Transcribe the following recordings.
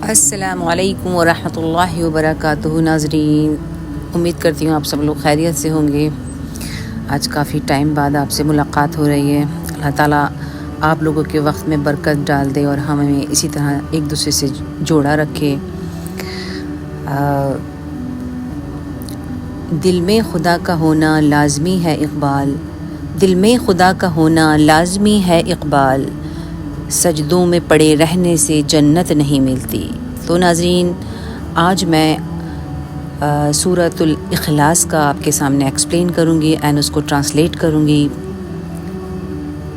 السلام علیکم ورحمۃ اللہ وبرکاتہ۔ ناظرین، امید کرتی ہوں آپ سب لوگ خیریت سے ہوں گے۔ آج کافی ٹائم بعد آپ سے ملاقات ہو رہی ہے۔ اللہ تعالیٰ آپ لوگوں کے وقت میں برکت ڈال دے اور ہمیں اسی طرح ایک دوسرے سے جوڑا رکھے۔ دل میں خدا کا ہونا لازمی ہے اقبال، دل میں خدا کا ہونا لازمی ہے اقبال، سجدوں میں پڑے رہنے سے جنت نہیں ملتی۔ تو ناظرین، آج میں سورۃ الاخلاص کا آپ کے سامنے ایکسپلین کروں گی اینڈ اس کو ٹرانسلیٹ کروں گی۔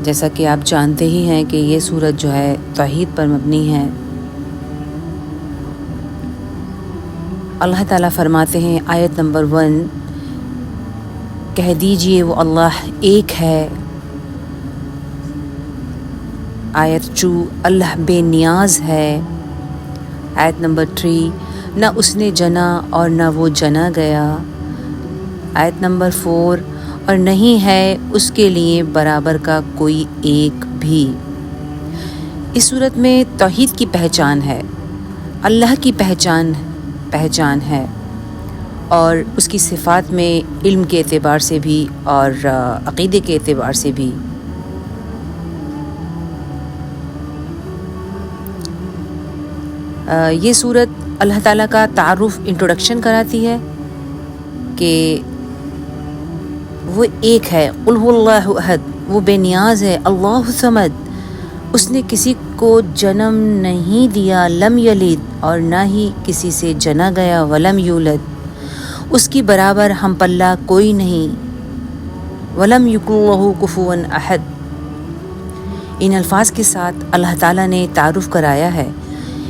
جیسا کہ آپ جانتے ہی ہیں کہ یہ سورت جو ہے توحید پر مبنی ہے۔ اللہ تعالیٰ فرماتے ہیں آیت نمبر 1، کہہ دیجئے وہ اللہ ایک ہے۔ آیت 2، اللہ بے نیاز ہے۔ آیت نمبر 3، نہ اس نے جنا اور نہ وہ جنا گیا۔ آیت نمبر 4، اور نہیں ہے اس کے لیے برابر کا کوئی ایک بھی۔ اس صورت میں توحید کی پہچان ہے، اللہ کی پہچان ہے، اور اس کی صفات میں علم کے اعتبار سے بھی اور عقیدے کے اعتبار سے بھی۔ یہ صورت اللہ تعالیٰ کا تعارف انٹروڈکشن کراتی ہے کہ وہ ایک ہے، قل هو اللہ احد، وہ بے نیاز ہے، اللہ صمد، اس نے کسی کو جنم نہیں دیا، لم یلد، اور نہ ہی کسی سے جنا گیا، ولم یولد، اس کی برابر ہم پلہ کوئی نہیں، ولم یکن لہ کفوا احد۔ ان الفاظ کے ساتھ اللہ تعالیٰ نے تعارف کرایا ہے۔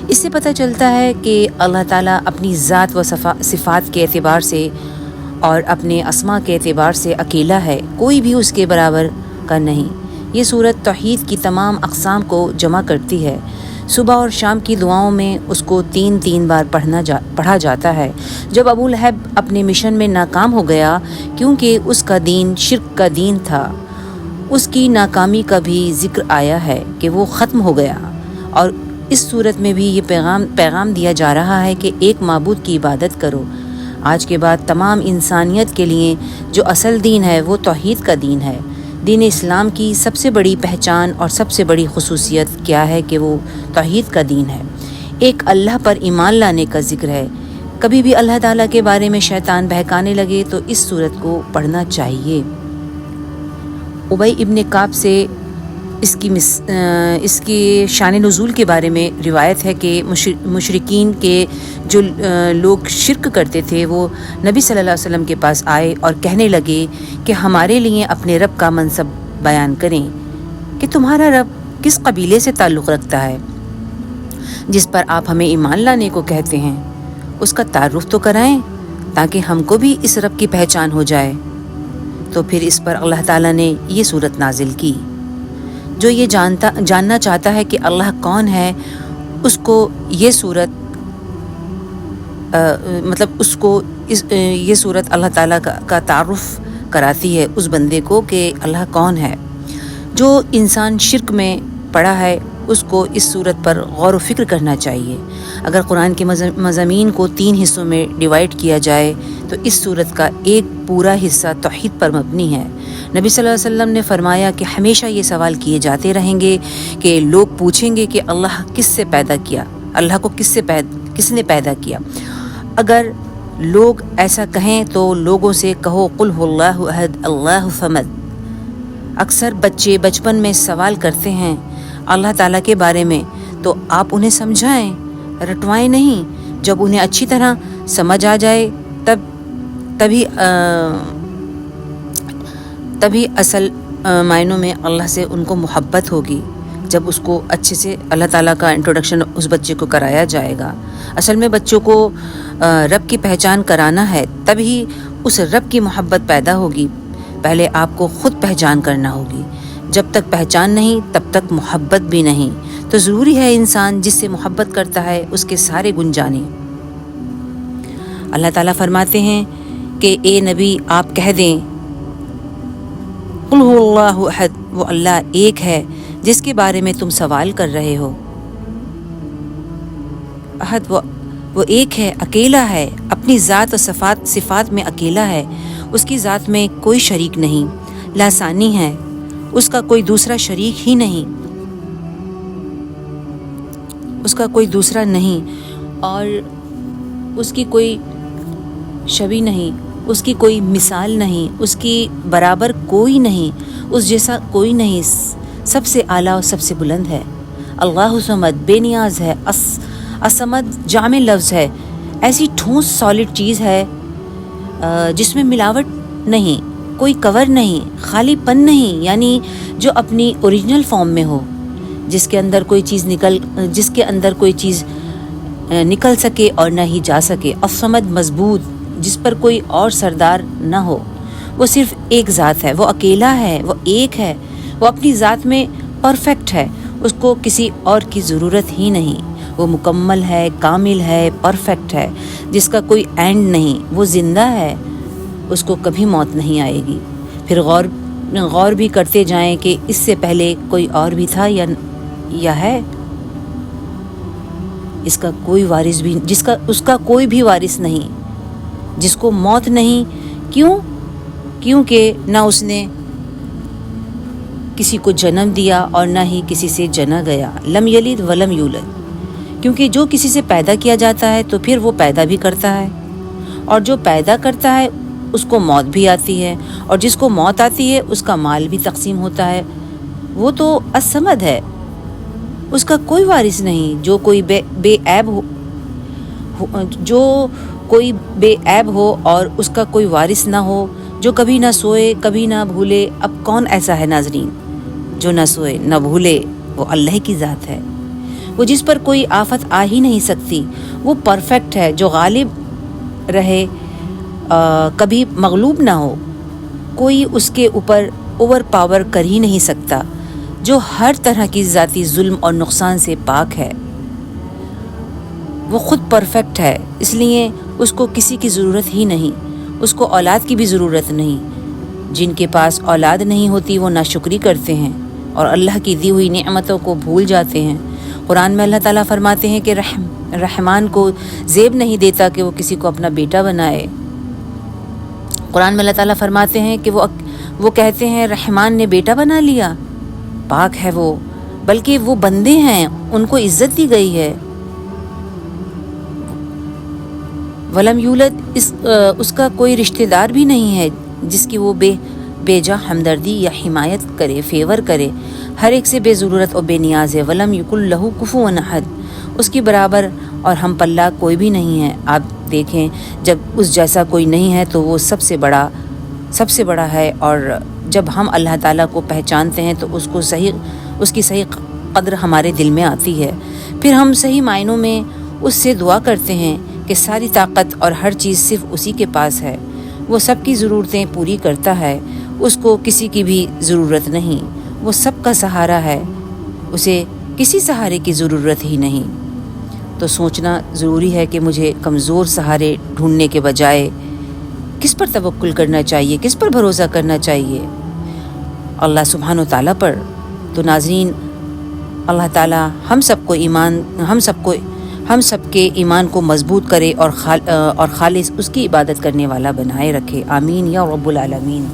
اس سے پتہ چلتا ہے کہ اللہ تعالیٰ اپنی ذات و صفات کے اعتبار سے اور اپنے اسماء کے اعتبار سے اکیلا ہے، کوئی بھی اس کے برابر کا نہیں۔ یہ صورت توحید کی تمام اقسام کو جمع کرتی ہے۔ صبح اور شام کی دعاؤں میں اس کو 3 بار پڑھا جاتا ہے۔ جب ابو لہب اپنے مشن میں ناکام ہو گیا کیونکہ اس کا دین شرک کا دین تھا، اس کی ناکامی کا بھی ذکر آیا ہے کہ وہ ختم ہو گیا، اور اس صورت میں بھی یہ پیغام دیا جا رہا ہے کہ ایک معبود کی عبادت کرو۔ آج کے بعد تمام انسانیت کے لیے جو اصل دین ہے وہ توحید کا دین ہے۔ دین اسلام کی سب سے بڑی پہچان اور سب سے بڑی خصوصیت کیا ہے کہ وہ توحید کا دین ہے، ایک اللہ پر ایمان لانے کا ذکر ہے۔ کبھی بھی اللہ تعالیٰ کے بارے میں شیطان بہکانے لگے تو اس صورت کو پڑھنا چاہیے۔ ابی ابن کعب سے اس کی شان نزول کے بارے میں روایت ہے کہ مشرکین کے جو لوگ شرک کرتے تھے وہ نبی صلی اللہ علیہ وسلم کے پاس آئے اور کہنے لگے کہ ہمارے لیے اپنے رب کا منصب بیان کریں کہ تمہارا رب کس قبیلے سے تعلق رکھتا ہے جس پر آپ ہمیں ایمان لانے کو کہتے ہیں، اس کا تعارف تو کرائیں تاکہ ہم کو بھی اس رب کی پہچان ہو جائے۔ تو پھر اس پر اللہ تعالیٰ نے یہ صورت نازل کی۔ جو یہ جاننا چاہتا ہے کہ اللہ کون ہے، اس کو یہ صورت یہ صورت اللہ تعالیٰ کا تعارف کراتی ہے اس بندے کو کہ اللہ کون ہے۔ جو انسان شرک میں پڑا ہے اس کو اس صورت پر غور و فکر کرنا چاہیے۔ اگر قرآن کے مضامین کو 3 حصوں میں ڈیوائڈ کیا جائے تو اس صورت کا ایک پورا حصہ توحید پر مبنی ہے۔ نبی صلی اللہ علیہ وسلم نے فرمایا کہ ہمیشہ یہ سوال کیے جاتے رہیں گے کہ لوگ پوچھیں گے کہ اللہ کس سے پیدا کیا، اللہ کو کس نے پیدا کیا۔ اگر لوگ ایسا کہیں تو لوگوں سے کہو قل هو اللہ احد اللہ صمد۔ اکثر بچے بچپن میں سوال کرتے ہیں اللہ تعالیٰ کے بارے میں، تو آپ انہیں سمجھائیں، رٹوائیں نہیں۔ جب انہیں اچھی طرح سمجھ آ جائے تبھی اصل معنوں میں اللہ سے ان کو محبت ہوگی، جب اس کو اچھے سے اللہ تعالیٰ کا انٹروڈکشن اس بچے کو کرایا جائے گا۔ اصل میں بچوں کو رب کی پہچان کرانا ہے، تبھی اس رب کی محبت پیدا ہوگی۔ پہلے آپ کو خود پہچان کرنا ہوگی، جب تک پہچان نہیں تب تک محبت بھی نہیں۔ تو ضروری ہے انسان جس سے محبت کرتا ہے اس کے سارے گن جانے۔ اللہ تعالیٰ فرماتے ہیں کہ اے نبی آپ کہہ دیں قل هو اللہ احد، وہ اللہ ایک ہے جس کے بارے میں تم سوال کر رہے ہو۔ احد وہ ایک ہے، اکیلا ہے، اپنی ذات و صفات میں اکیلا ہے، اس کی ذات میں کوئی شریک نہیں، لاثانی ہے، اس کا کوئی دوسرا شریک ہی نہیں، اس کا کوئی دوسرا نہیں، اور اس کی کوئی شبیہ نہیں، اس کی کوئی مثال نہیں، اس کی برابر کوئی نہیں، اس جیسا کوئی نہیں، سب سے اعلیٰ اور سب سے بلند ہے۔ اللہ صمد بے نیاز ہے، الصمد جامع لفظ ہے، ایسی ٹھوس سالڈ چیز ہے جس میں ملاوٹ نہیں، کوئی کور نہیں، خالی پن نہیں، یعنی جو اپنی اوریجنل فارم میں ہو، جس کے اندر کوئی چیز نکل سکے اور نہ ہی جا سکے۔ الصمد مضبوط، جس پر کوئی اور سردار نہ ہو، وہ صرف ایک ذات ہے، وہ اکیلا ہے، وہ ایک ہے، وہ اپنی ذات میں پرفیکٹ ہے، اس کو کسی اور کی ضرورت ہی نہیں، وہ مکمل ہے، کامل ہے، پرفیکٹ ہے، جس کا کوئی اینڈ نہیں، وہ زندہ ہے، اس کو کبھی موت نہیں آئے گی۔ پھر غور بھی کرتے جائیں کہ اس سے پہلے کوئی اور بھی تھا یا ہے؟ اس کا کوئی وارث بھی، اس کا کوئی بھی وارث نہیں، جس کو موت نہیں۔ کیونکہ نہ اس نے کسی کو جنم دیا اور نہ ہی کسی سے جنا گیا۔ لم یلد ولم یولد، کیونکہ جو کسی سے پیدا کیا جاتا ہے تو پھر وہ پیدا بھی کرتا ہے، اور جو پیدا کرتا ہے اس کو موت بھی آتی ہے، اور جس کو موت آتی ہے اس کا مال بھی تقسیم ہوتا ہے۔ وہ تو الصمد ہے، اس کا کوئی وارث نہیں، جو کوئی بے عیب ہو اور اس کا کوئی وارث نہ ہو، جو کبھی نہ سوئے کبھی نہ بھولے۔ اب کون ایسا ہے ناظرین جو نہ سوئے نہ بھولے؟ وہ اللہ کی ذات ہے، وہ جس پر کوئی آفت آ ہی نہیں سکتی، وہ پرفیکٹ ہے، جو غالب رہے، کبھی مغلوب نہ ہو، کوئی اس کے اوپر اوور پاور کر ہی نہیں سکتا، جو ہر طرح کی ذاتی ظلم اور نقصان سے پاک ہے۔ وہ خود پرفیکٹ ہے، اس لیے اس کو کسی کی ضرورت ہی نہیں، اس کو اولاد کی بھی ضرورت نہیں۔ جن کے پاس اولاد نہیں ہوتی وہ ناشکری کرتے ہیں اور اللہ کی دی ہوئی نعمتوں کو بھول جاتے ہیں۔ قرآن میں اللہ تعالیٰ فرماتے ہیں کہ رحمان کو زیب نہیں دیتا کہ وہ کسی کو اپنا بیٹا بنائے۔ قرآن میں اللہ تعالیٰ فرماتے ہیں کہ وہ کہتے ہیں رحمان نے بیٹا بنا لیا، پاک ہے وہ، بلکہ وہ بندے ہیں، ان کو عزت دی گئی ہے۔ ولم یولد، اس کا کوئی رشتہ دار بھی نہیں ہے جس کی وہ بے جا ہمدردی یا حمایت کرے، فیور کرے، ہر ایک سے بے ضرورت اور بے نیاز ہے۔ ولم یکن لہ کفوا احد، اس کی برابر اور ہم پلہ کوئی بھی نہیں ہے۔ آپ دیکھیں، جب اس جیسا کوئی نہیں ہے تو وہ سب سے بڑا ہے، اور جب ہم اللہ تعالیٰ کو پہچانتے ہیں تو اس کی صحیح قدر ہمارے دل میں آتی ہے۔ پھر ہم صحیح معنوں میں اس سے دعا کرتے ہیں کہ ساری طاقت اور ہر چیز صرف اسی کے پاس ہے، وہ سب کی ضرورتیں پوری کرتا ہے، اس کو کسی کی بھی ضرورت نہیں، وہ سب کا سہارا ہے، اسے کسی سہارے کی ضرورت ہی نہیں۔ تو سوچنا ضروری ہے کہ مجھے کمزور سہارے ڈھونڈنے کے بجائے کس پر توکل کرنا چاہیے، کس پر بھروسہ کرنا چاہیے؟ اللہ سبحانہ و تعالیٰ پر۔ تو ناظرین، اللہ تعالیٰ ہم سب کے ایمان کو مضبوط کرے اور خالص اس کی عبادت کرنے والا بنائے رکھے۔ آمین یا رب العالمین۔